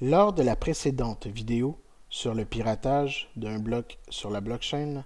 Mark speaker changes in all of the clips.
Speaker 1: Lors de la précédente vidéo sur le piratage d'un bloc sur la blockchain,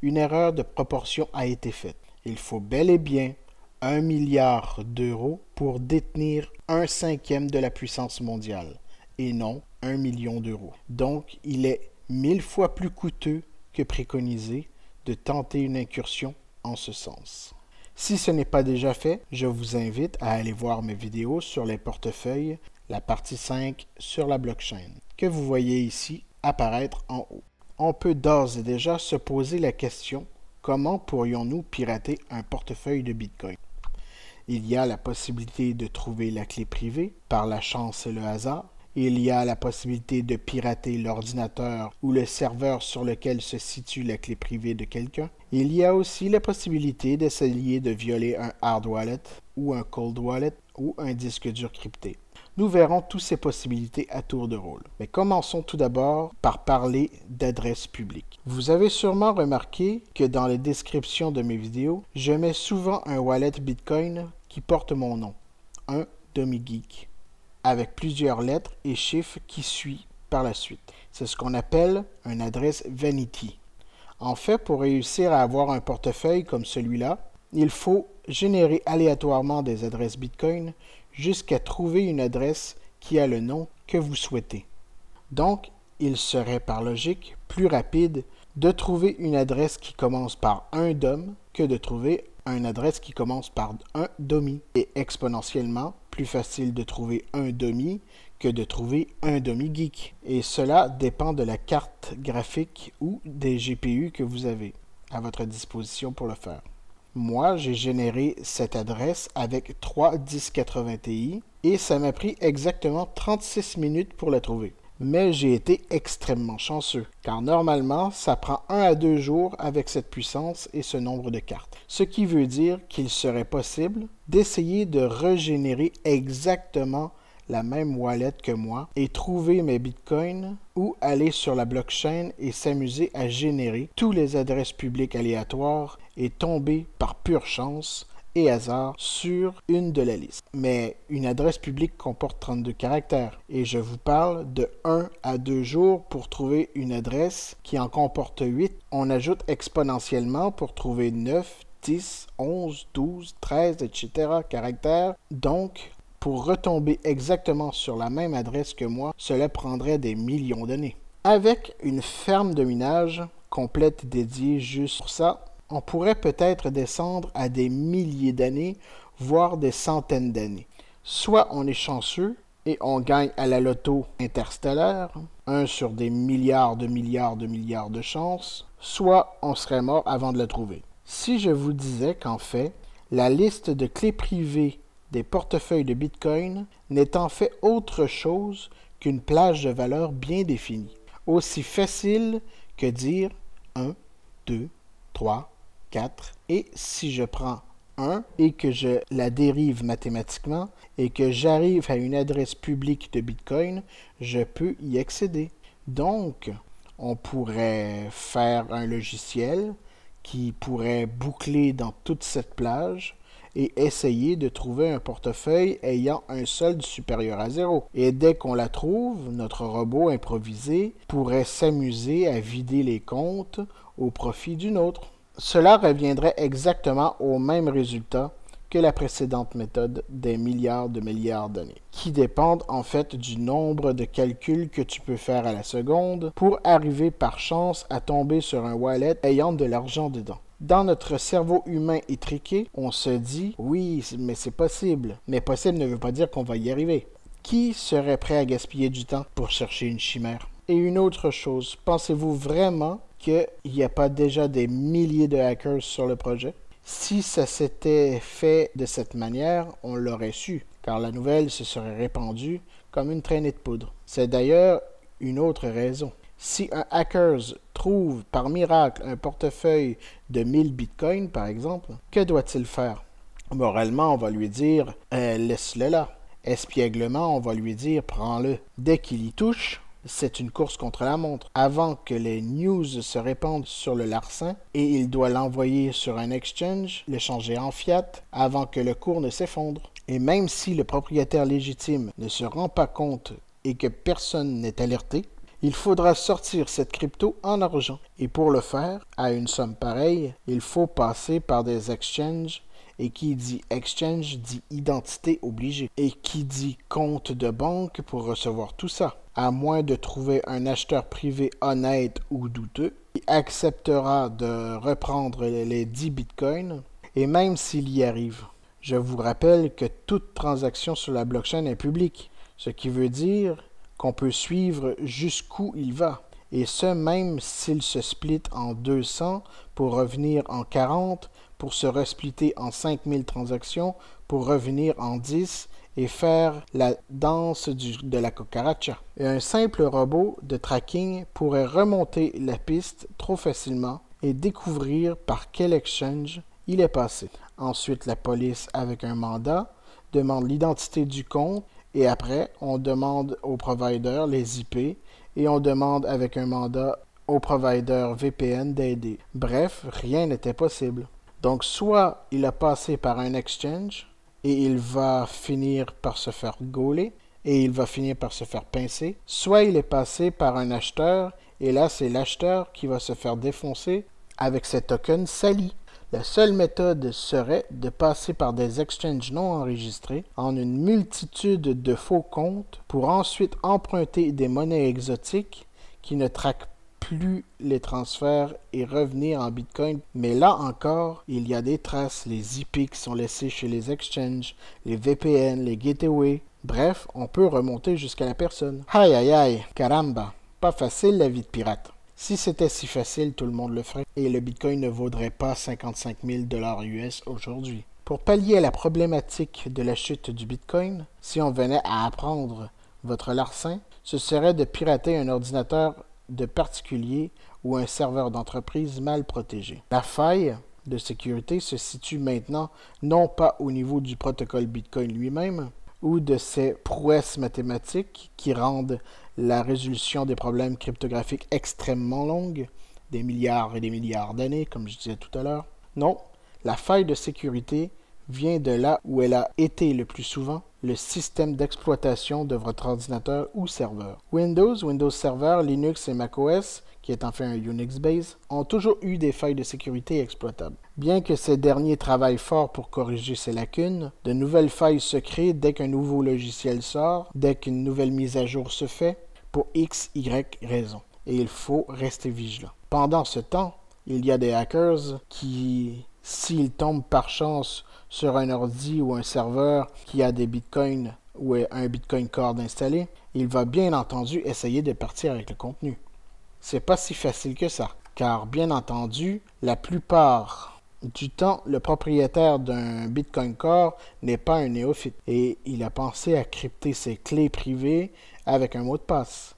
Speaker 1: une erreur de proportion a été faite. Il faut bel et bien 1 milliard d'euros pour détenir 1/5 de la puissance mondiale et non 1 million d'euros. Donc, il est 1000 fois plus coûteux que préconisé de tenter une incursion en ce sens. Si ce n'est pas déjà fait, je vous invite à aller voir mes vidéos sur les portefeuilles, la partie 5 sur la blockchain, que vous voyez ici apparaître en haut. On peut d'ores et déjà se poser la question, comment pourrions-nous pirater un portefeuille de Bitcoin? Il y a la possibilité de trouver la clé privée par la chance et le hasard. Il y a la possibilité de pirater l'ordinateur ou le serveur sur lequel se situe la clé privée de quelqu'un. Il y a aussi la possibilité d'essayer de violer un hard wallet ou un cold wallet ou un disque dur crypté. Nous verrons toutes ces possibilités à tour de rôle. Mais commençons tout d'abord par parler d'adresse publique. Vous avez sûrement remarqué que dans les descriptions de mes vidéos, je mets souvent un wallet Bitcoin qui porte mon nom, un DomiGeek, avec plusieurs lettres et chiffres qui suivent par la suite. C'est ce qu'on appelle une adresse vanity. En fait, pour réussir à avoir un portefeuille comme celui-là, il faut générer aléatoirement des adresses Bitcoin jusqu'à trouver une adresse qui a le nom que vous souhaitez. Donc, il serait par logique plus rapide de trouver une adresse qui commence par un DOM que de trouver une adresse qui commence par un DOMI. Et exponentiellement, plus facile de trouver un DOMI que de trouver un DomiGeek. Et cela dépend de la carte graphique ou des GPU que vous avez à votre disposition pour le faire. Moi, j'ai généré cette adresse avec 3 1080 Ti et ça m'a pris exactement 36 minutes pour la trouver. Mais j'ai été extrêmement chanceux, car normalement, ça prend 1 à 2 jours avec cette puissance et ce nombre de cartes. Ce qui veut dire qu'il serait possible d'essayer de régénérer exactement la même wallet que moi et trouver mes bitcoins ou aller sur la blockchain et s'amuser à générer tous les adresses publiques aléatoires et tomber par pure chance et hasard sur une de la liste. Mais une adresse publique comporte 32 caractères et je vous parle de 1 à 2 jours pour trouver une adresse qui en comporte 8. On ajoute exponentiellement pour trouver 9, 10, 11, 12, 13, etc. caractères. Donc, pour retomber exactement sur la même adresse que moi, cela prendrait des millions d'années. Avec une ferme de minage complète dédiée juste pour ça, on pourrait peut-être descendre à des milliers d'années, voire des centaines d'années. Soit on est chanceux et on gagne à la loto interstellaire, 1 sur des milliards de chances, soit on serait mort avant de le trouver. Si je vous disais qu'en fait, la liste de clés privées des portefeuilles de Bitcoin n'est en fait autre chose qu'une plage de valeurs bien définie. Aussi facile que dire 1, 2, 3, 4, et si je prends 1 et que je la dérive mathématiquement et que j'arrive à une adresse publique de Bitcoin, je peux y accéder. Donc, on pourrait faire un logiciel qui pourrait boucler dans toute cette plage et essayer de trouver un portefeuille ayant un solde supérieur à 0. Et dès qu'on la trouve, notre robot improvisé pourrait s'amuser à vider les comptes au profit d'une autre. Cela reviendrait exactement au même résultat que la précédente méthode des milliards d'années, qui dépendent en fait du nombre de calculs que tu peux faire à la seconde pour arriver par chance à tomber sur un wallet ayant de l'argent dedans. Dans notre cerveau humain étriqué, on se dit « Oui, mais c'est possible. » Mais possible ne veut pas dire qu'on va y arriver. Qui serait prêt à gaspiller du temps pour chercher une chimère? Et une autre chose, pensez-vous vraiment qu'il n'y a pas déjà des milliers de hackers sur le projet? Si ça s'était fait de cette manière, on l'aurait su, car la nouvelle se serait répandue comme une traînée de poudre. C'est d'ailleurs une autre raison. Si un hacker trouve par miracle un portefeuille de 1000 bitcoins, par exemple, que doit-il faire? Moralement, on va lui dire « laisse-le là ». Espièglement, on va lui dire « prends-le ». Dès qu'il y touche, c'est une course contre la montre. Avant que les news se répandent sur le larcin, et il doit l'envoyer sur un exchange, le changer en fiat, avant que le cours ne s'effondre. Et même si le propriétaire légitime ne se rend pas compte et que personne n'est alerté, il faudra sortir cette crypto en argent. Et pour le faire, à une somme pareille, il faut passer par des exchanges. Et qui dit exchange dit identité obligée. Et qui dit compte de banque pour recevoir tout ça. À moins de trouver un acheteur privé honnête ou douteux, qui acceptera de reprendre les 10 bitcoins, et même s'il y arrive. Je vous rappelle que toute transaction sur la blockchain est publique, ce qui veut dire qu'on peut suivre jusqu'où il va. Et ce, même s'il se split en 200 pour revenir en 40, pour se resplitter en 5000 transactions, pour revenir en 10 et faire la danse de la cucaracha. Et un simple robot de tracking pourrait remonter la piste trop facilement et découvrir par quel exchange il est passé. Ensuite, la police, avec un mandat, demande l'identité du compte et après, on demande au provider les IP et on demande avec un mandat au provider VPN d'aider. Bref, rien n'était possible. Donc, soit il a passé par un exchange et il va finir par se faire gauler et il va finir par se faire pincer, soit il est passé par un acheteur et là, c'est l'acheteur qui va se faire défoncer avec ses tokens salis. La seule méthode serait de passer par des exchanges non enregistrés en une multitude de faux comptes pour ensuite emprunter des monnaies exotiques qui ne traquent plus les transferts et revenir en Bitcoin. Mais là encore, il y a des traces, les IP qui sont laissés chez les exchanges, les VPN, les gateways. Bref, on peut remonter jusqu'à la personne. Aïe aïe aïe, caramba, pas facile la vie de pirate. Si c'était si facile, tout le monde le ferait et le Bitcoin ne vaudrait pas 55 000 $ US aujourd'hui. Pour pallier à la problématique de la chute du Bitcoin, si on venait à apprendre votre larcin, ce serait de pirater un ordinateur de particulier ou un serveur d'entreprise mal protégé. La faille de sécurité se situe maintenant non pas au niveau du protocole Bitcoin lui-même ou de ses prouesses mathématiques qui rendent la résolution des problèmes cryptographiques extrêmement longue, des milliards et des milliards d'années, comme je disais tout à l'heure. Non, la faille de sécurité vient de là où elle a été le plus souvent, le système d'exploitation de votre ordinateur ou serveur. Windows, Windows Server, Linux et macOS, qui est enfin un Unix base, ont toujours eu des failles de sécurité exploitables. Bien que ces derniers travaillent fort pour corriger ces lacunes, de nouvelles failles se créent dès qu'un nouveau logiciel sort, dès qu'une nouvelle mise à jour se fait, pour X, Y raison. Et il faut rester vigilant. Pendant ce temps, il y a des hackers qui, s'ils tombent par chance sur un ordi ou un serveur qui a des bitcoins ou un Bitcoin Core installé, il va bien entendu essayer de partir avec le contenu. C'est pas si facile que ça, car bien entendu, la plupart du temps, le propriétaire d'un Bitcoin Core n'est pas un néophyte et il a pensé à crypter ses clés privées avec un mot de passe.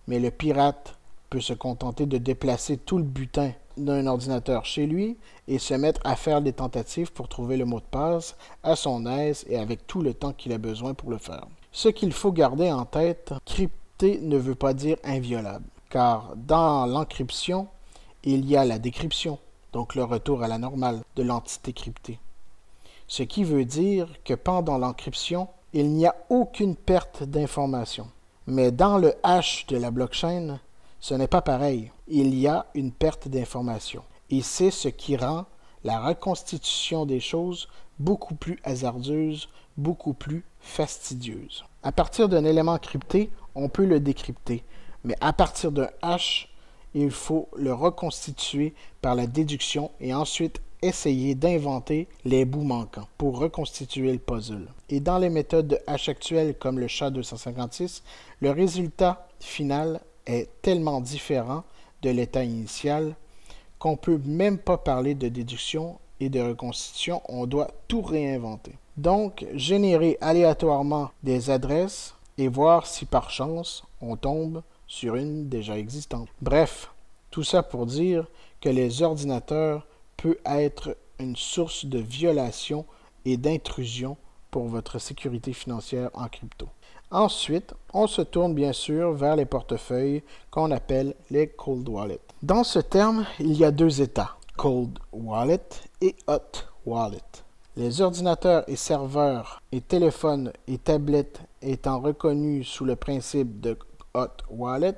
Speaker 1: Mais le pirate peut se contenter de déplacer tout le butin d'un ordinateur chez lui et se mettre à faire des tentatives pour trouver le mot de passe à son aise et avec tout le temps qu'il a besoin pour le faire. Ce qu'il faut garder en tête, crypter ne veut pas dire inviolable, car dans l'encryption, il y a la décryption, donc le retour à la normale de l'entité cryptée. Ce qui veut dire que pendant l'encryption, il n'y a aucune perte d'information. Mais dans le hash de la blockchain, ce n'est pas pareil. Il y a une perte d'information. Et c'est ce qui rend la reconstitution des choses beaucoup plus hasardeuse, beaucoup plus fastidieuse. À partir d'un élément crypté, on peut le décrypter, mais à partir d'un hash, il faut le reconstituer par la déduction et ensuite essayer d'inventer les bouts manquants pour reconstituer le puzzle. Et dans les méthodes de hash actuelles comme le SHA-256, le résultat final est tellement différent de l'état initial qu'on ne peut même pas parler de déduction et de reconstitution, on doit tout réinventer. Donc, générer aléatoirement des adresses et voir si par chance on tombe sur une déjà existante. Bref, tout ça pour dire que les ordinateurs peuvent être une source de violation et d'intrusion pour votre sécurité financière en crypto. Ensuite, on se tourne bien sûr vers les portefeuilles qu'on appelle les cold wallets. Dans ce terme, il y a deux états, cold wallet et hot wallet. Les ordinateurs et serveurs et téléphones et tablettes étant reconnus sous le principe de hot wallet,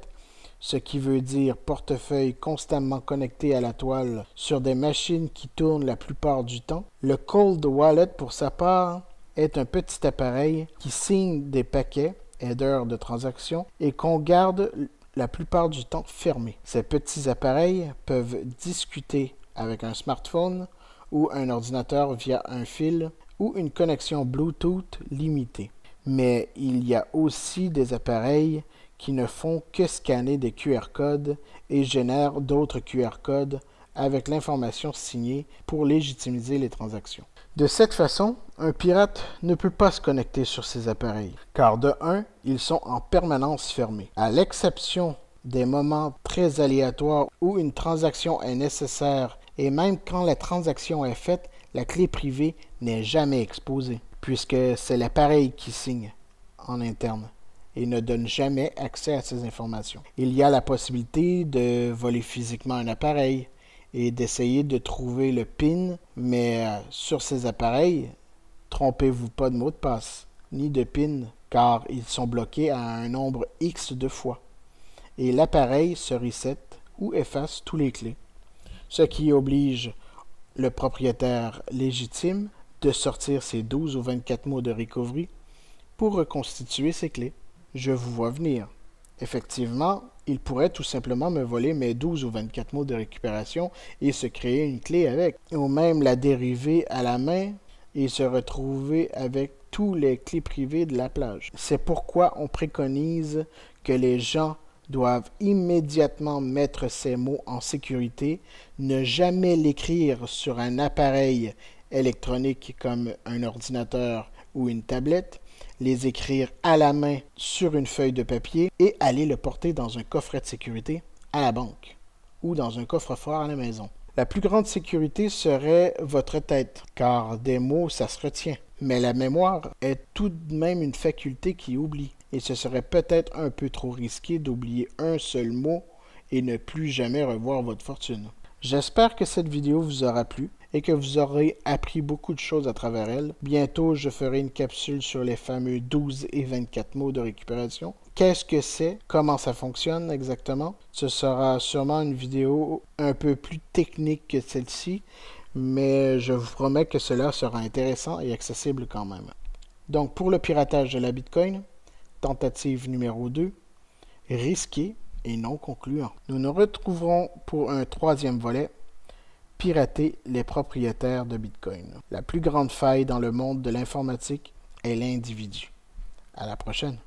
Speaker 1: ce qui veut dire portefeuille constamment connecté à la toile sur des machines qui tournent la plupart du temps, le cold wallet pour sa part est un petit appareil qui signe des paquets, headers de transactions, et qu'on garde la plupart du temps fermé. Ces petits appareils peuvent discuter avec un smartphone ou un ordinateur via un fil ou une connexion Bluetooth limitée. Mais il y a aussi des appareils qui ne font que scanner des QR codes et génèrent d'autres QR codes avec l'information signée pour légitimiser les transactions. De cette façon, un pirate ne peut pas se connecter sur ces appareils, car de un, ils sont en permanence fermés. À l'exception des moments très aléatoires où une transaction est nécessaire et même quand la transaction est faite, la clé privée n'est jamais exposée, puisque c'est l'appareil qui signe en interne et ne donne jamais accès à ces informations. Il y a la possibilité de voler physiquement un appareil et d'essayer de trouver le PIN, mais sur ces appareils, trompez-vous pas de mot de passe, ni de PIN, car ils sont bloqués à un nombre X de fois. Et l'appareil se reset ou efface tous les clés, ce qui oblige le propriétaire légitime de sortir ses 12 ou 24 mots de recovery pour reconstituer ses clés. Je vous vois venir. Effectivement, il pourrait tout simplement me voler mes 12 ou 24 mots de récupération et se créer une clé avec, ou même la dériver à la main et se retrouver avec tous les clés privées de la plage. C'est pourquoi on préconise que les gens doivent immédiatement mettre ces mots en sécurité, ne jamais l'écrire sur un appareil électronique comme un ordinateur ou une tablette, les écrire à la main sur une feuille de papier et aller le porter dans un coffret de sécurité à la banque ou dans un coffre-fort à la maison. La plus grande sécurité serait votre tête, car des mots, ça se retient. Mais la mémoire est tout de même une faculté qui oublie. Et ce serait peut-être un peu trop risqué d'oublier un seul mot et ne plus jamais revoir votre fortune. J'espère que cette vidéo vous aura plu et que vous aurez appris beaucoup de choses à travers elle. Bientôt, je ferai une capsule sur les fameux 12 et 24 mots de récupération. Qu'est-ce que c'est? Comment ça fonctionne exactement? Ce sera sûrement une vidéo un peu plus technique que celle-ci, mais je vous promets que cela sera intéressant et accessible quand même. Donc, pour le piratage de la Bitcoin, tentative numéro 2, risqué et non concluant. Nous nous retrouverons pour un troisième volet, pirater les propriétaires de Bitcoin. La plus grande faille dans le monde de l'informatique est l'individu. À la prochaine.